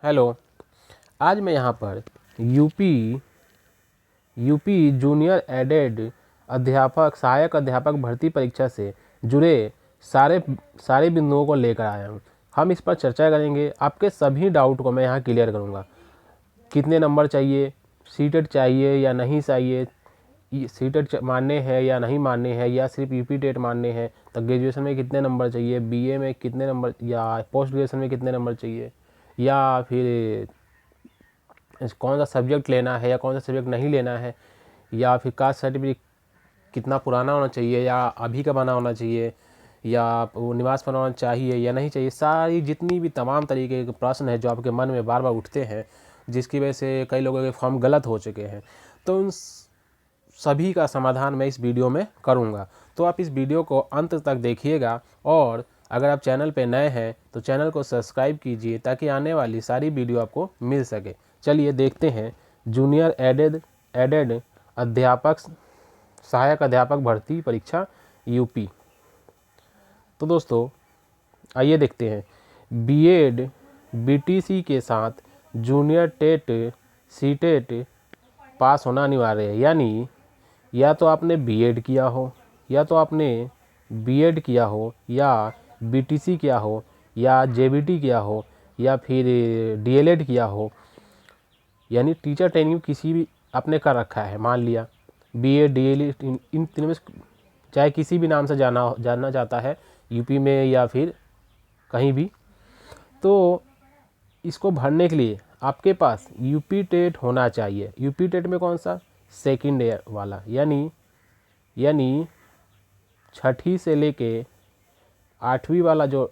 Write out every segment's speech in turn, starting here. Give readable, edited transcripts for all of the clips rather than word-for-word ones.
Hello. आज मैं यहाँ पर यूपी जूनियर एडेड सहायक अध्यापक भर्ती परीक्षा से जुड़े सारे सारे बिंदुओं को लेकर आया हूँ। हम इस पर चर्चा करेंगे। आपके सभी डाउट को मैं यहाँ क्लियर करूँगा। कितने नंबर चाहिए, सीटेट चाहिए या नहीं चाहिए, सीटेट मानने हैं या नहीं मानने हैं, या सिर्फ यूपी टेट मानने हैं, तो ग्रेजुएशन में कितने नंबर चाहिए, बीए में कितने नंबर, या पोस्ट ग्रेजुएशन में कितने नंबर चाहिए, या फिर कौन सा सब्जेक्ट लेना है या कौन सा सब्जेक्ट नहीं लेना है, या फिर कास्ट सर्टिफिकेट कितना पुराना होना चाहिए या अभी का बना होना चाहिए, या वो निवास प्रमाण चाहिए या नहीं चाहिए। सारी जितनी भी तमाम तरीके के प्रश्न हैं जो आपके मन में बार बार उठते हैं, जिसकी वजह से कई लोगों के फॉर्म गलत हो चुके हैं, तो उन सभी का समाधान मैं इस वीडियो में करूँगा। तो आप इस वीडियो को अंत तक देखिएगा, और अगर आप चैनल पे नए हैं तो चैनल को सब्सक्राइब कीजिए ताकि आने वाली सारी वीडियो आपको मिल सके। चलिए देखते हैं जूनियर एडेड अध्यापक सहायक अध्यापक भर्ती परीक्षा यूपी। तो दोस्तों आइए देखते हैं। बीएड बीटीसी के साथ जूनियर टेट सीटेट पास होना अनिवार्य है। यानी या तो आपने बीएड किया हो, या तो आपने बीएड किया हो, या बीटीसी किया हो, या जेबीटी किया हो, या फिर डीएलएड किया हो, यानी टीचर ट्रेनिंग किसी भी आपने कर रखा है। मान लिया बीएड डीएलएड इन तीनों में चाहे किसी भी नाम से जानना चाहता है यूपी में या फिर कहीं भी, तो इसको भरने के लिए आपके पास यूपी टेट होना चाहिए। यूपी टेट में कौन सा, सेकंड ईयर वाला, यानी छठी से लेके 8वीं वाला जो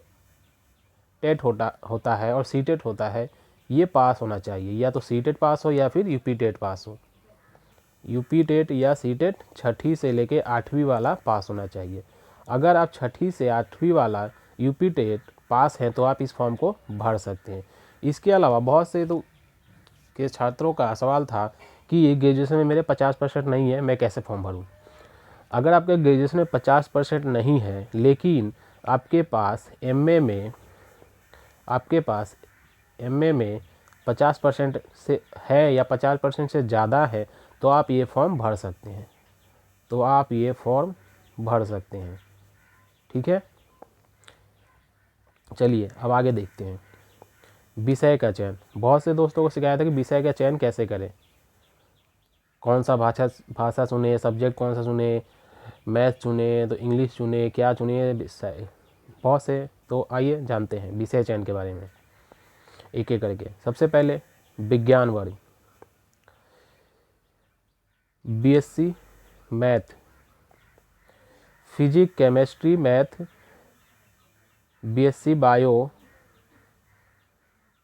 टेट होता है और सीटेट होता है, ये पास होना चाहिए। या तो सीटेट पास हो या फिर यूपी टेट पास हो। यूपी टेट या सीटेट छठी से लेके 8वीं वाला पास होना चाहिए। अगर आप छठी से 8वीं वाला यूपी टेट पास हैं तो आप इस फॉर्म को भर सकते हैं। इसके अलावा बहुत से के छात्रों का सवाल था कि ग्रेजुएशन में मेरे 50% नहीं है, मैं कैसे फॉर्म भरूं। अगर आपके ग्रेजुएशन में 50% नहीं है, लेकिन आपके पास एमए में 50% से है या 50% से ज़्यादा है, तो आप ये फॉर्म भर सकते हैं। ठीक है, चलिए अब आगे देखते हैं। विषय का चयन। बहुत से दोस्तों को शिकायत है कि विषय का चयन कैसे करें, कौन सा भाषा चुने, सब्जेक्ट कौन सा चुने, मैथ चुने तो इंग्लिश चुने, क्या चुने विषय, बहुत से। तो आइए जानते हैं विषय चयन के बारे में एक एक करके। सबसे पहले विज्ञान वर्ग, BSc math, physics chemistry math, BSc bio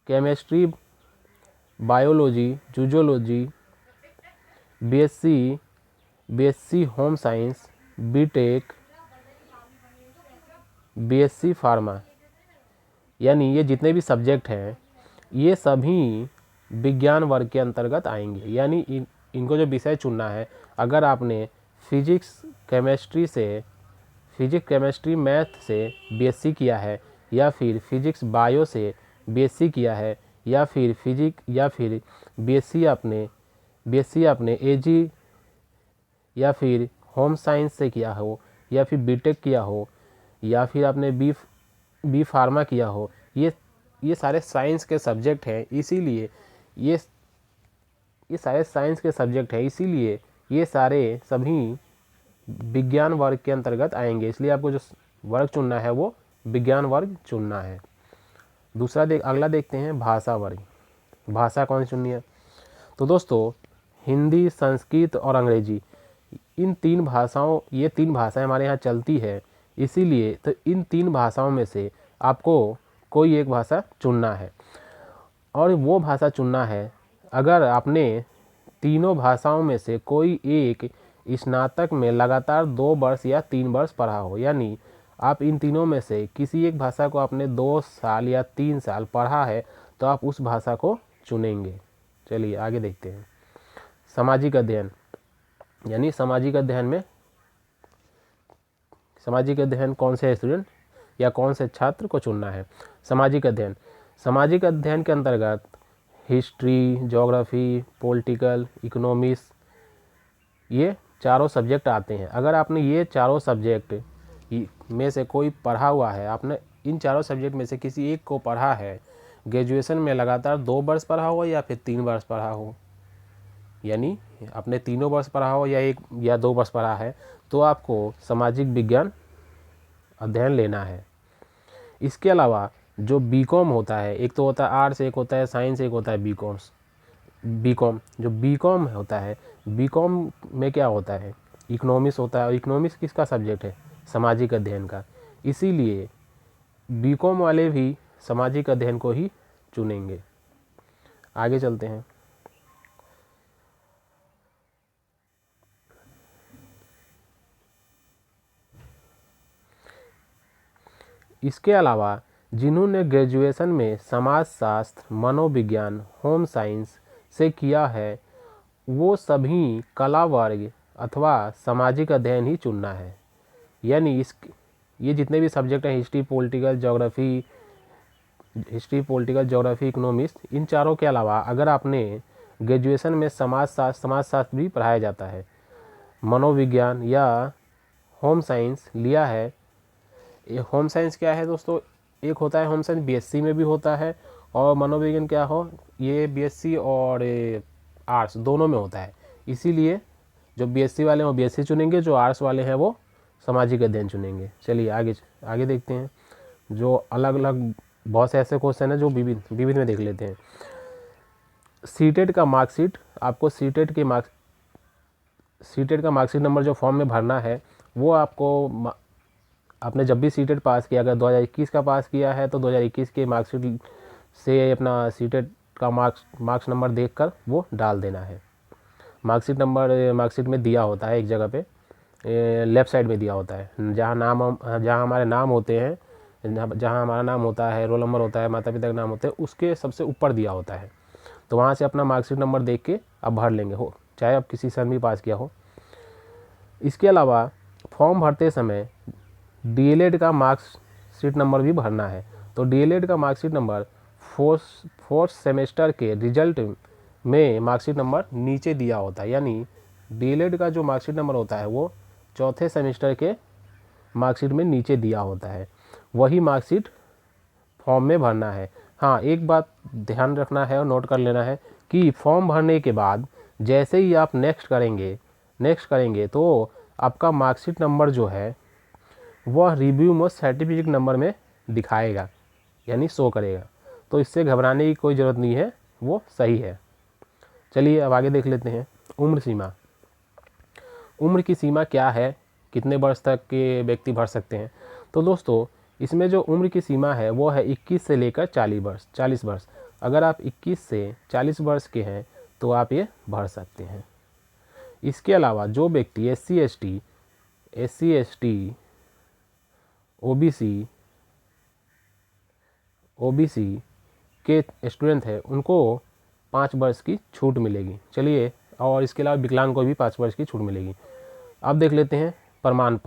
chemistry biology zoology, BSc home science, BTech, BSc pharma. यानी ये जितने भी सब्जेक्ट हैं ये सभी विज्ञान वर्ग के अंतर्गत आएंगे। यानी इनको जो विषय चुनना है, अगर आपने फिजिक्स केमिस्ट्री मैथ से बीएससी किया है, या फिर फिजिक्स बायो से बीएससी किया है, या फिर बीएससी आपने एजी या फिर होम साइंस से किया हो, या फिर बीटेक किया हो, या फिर आपने बी फार्मा किया हो, ये सारे साइंस के सब्जेक्ट हैं। इसीलिए ये सारे साइंस के सब्जेक्ट हैं, इसीलिए ये सारे सभी विज्ञान वर्ग के अंतर्गत आएंगे। इसलिए आपको जो वर्ग चुनना है वो विज्ञान वर्ग चुनना है। अगला देखते हैं भाषा वर्ग। भाषा कौन सी चुननी है? तो दोस्तों हिंदी, संस्कृत और अंग्रेजी, ये तीन भाषाएं हमारे यहाँ चलती है। इसीलिए तो इन 3 भाषाओं में से आपको कोई एक भाषा चुनना है, और वो भाषा चुनना है अगर आपने तीनों भाषाओं में से कोई एक स्नातक में लगातार 2 वर्ष या 3 वर्ष पढ़ा हो। यानी आप इन तीनों में से किसी एक भाषा को आपने 2 साल या 3 साल पढ़ा है, तो आप उस भाषा को चुनेंगे। चलिए आगे देखते हैं। सामाजिक अध्ययन, यानी सामाजिक अध्ययन कौन से स्टूडेंट या कौन से छात्र को चुनना है? सामाजिक अध्ययन के अंतर्गत हिस्ट्री, ज्योग्राफी, पॉलिटिकल, इकोनॉमिक्स, ये चारों सब्जेक्ट आते हैं। अगर आपने ये चारों सब्जेक्ट में से कोई पढ़ा हुआ है, आपने इन चारों सब्जेक्ट में से किसी एक को पढ़ा है, ग्रेजुएशन में लगातार 2 वर्ष पढ़ा हो या फिर 3 वर्ष पढ़ा हो, यानी आपने तीनों वर्ष पढ़ा हो या 1 या 2 वर्ष पढ़ा है, तो आपको सामाजिक विज्ञान अध्ययन लेना है। इसके अलावा जो बीकॉम होता है, एक तो होता है आर्ट्स, एक होता है साइंस, एक होता है बीकॉम। जो बीकॉम होता है, बीकॉम में क्या होता है, इकोनॉमिक्स होता है, और इकोनॉमिक्स किसका सब्जेक्ट है, सामाजिक अध्ययन का। इसीलिए बीकॉम वाले भी सामाजिक अध्ययन को ही चुनेंगे। आगे चलते हैं। इसके अलावा जिन्होंने ग्रेजुएशन में समाजशास्त्र, मनोविज्ञान, होम साइंस से किया है, वो सभी कला वर्ग अथवा सामाजिक अध्ययन ही चुनना है। यानी ये जितने भी सब्जेक्ट हैं, हिस्ट्री, पॉलिटिकल ज्योग्राफी, इकोनॉमिक्स, इन चारों के अलावा अगर आपने ग्रेजुएशन में समाजशास्त्र भी पढ़ाया जाता है, मनोविज्ञान या होम साइंस लिया है। ये होम साइंस क्या है दोस्तों, एक होता है होम साइंस बीएससी में भी होता है, और मनोविज्ञान क्या हो, ये बीएससी और आर्ट्स दोनों में होता है। इसीलिए जो बीएससी वाले हैं वो बीएससी चुनेंगे, जो आर्ट्स वाले हैं वो सामाजिक अध्ययन चुनेंगे। चलिए आगे देखते हैं। जो अलग अलग बहुत से ऐसे क्वेश्चन हैं जो विविध में देख लेते हैं। सीटेट का मार्कशीट, आपको सीटेट का मार्कशीट नंबर जो फॉर्म में भरना है, वो आपको आपने जब भी सीटेट पास किया, अगर 2021 का पास किया है तो 2021 के मार्कशीट से अपना सीटेट का मार्क्स नंबर देखकर वो डाल देना है। मार्कशीट में दिया होता है एक जगह पे, लेफ़्ट साइड में दिया होता है, जहाँ हमारे नाम होते हैं, जहाँ हमारा नाम होता है, रोल नंबर होता है, माता पिता का नाम होता है, उसके सबसे ऊपर दिया होता है। तो वहाँ से अपना मार्कशीट नंबर देख के आप भर लेंगे, हो चाहे आप किसी सन भी पास किया हो। इसके अलावा फॉर्म भरते समय डीएलएड का मार्कशीट नंबर भी भरना है। तो डीएलएड का मार्कशीट नंबर फोर्थ सेमेस्टर के रिजल्ट में मार्कशीट नंबर नीचे दिया होता है। यानी डीएलएड का जो मार्कशीट नंबर होता है वो चौथे सेमेस्टर के मार्कशीट में नीचे दिया होता है, वही मार्कशीट फॉर्म में भरना है। हाँ, एक बात ध्यान रखना है और नोट कर लेना है कि फॉर्म भरने के बाद जैसे ही आप नेक्स्ट करेंगे तो आपका मार्कशीट नंबर जो है वह रिव्यू में सर्टिफिकेट नंबर में दिखाएगा, यानी शो करेगा। तो इससे घबराने की कोई ज़रूरत नहीं है, वो सही है। चलिए अब आगे देख लेते हैं। उम्र की सीमा क्या है, कितने वर्ष तक के व्यक्ति भर सकते हैं। तो दोस्तों इसमें जो उम्र की सीमा है वो है 21 से लेकर 40 वर्ष। अगर आप 21 से 40 वर्ष के हैं तो आप ये भर सकते हैं। इसके अलावा जो व्यक्ति SC ST OBC के स्टूडेंट है, उनको 5 वर्ष की छूट मिलेगी। चलिए, और इसके अलावा विकलांग को भी 5 वर्ष की छूट मिलेगी। अब देख लेते हैं प्रमाण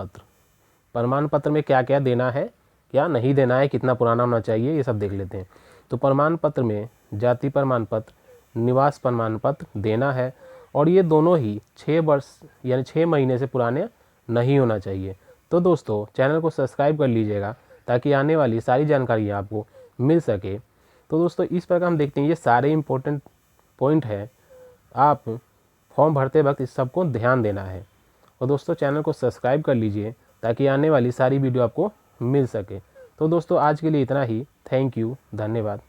पत्र में क्या क्या देना है, क्या नहीं देना है, कितना पुराना होना चाहिए, ये सब देख लेते हैं। तो प्रमाण पत्र में जाति प्रमाण पत्र, निवास प्रमाण पत्र देना है, और ये दोनों ही 6 वर्ष यानी 6 महीने से पुराने नहीं होना चाहिए। तो दोस्तों चैनल को सब्सक्राइब कर लीजिएगा ताकि आने वाली सारी जानकारी आपको मिल सके। तो दोस्तों इस प्रकार हम देखते हैं, ये सारे इम्पोर्टेंट पॉइंट है, आप फॉर्म भरते वक्त इस सबको ध्यान देना है। और दोस्तों चैनल को सब्सक्राइब कर लीजिए ताकि आने वाली सारी वीडियो आपको मिल सके। तो दोस्तों आज के लिए इतना ही। थैंक यू, धन्यवाद।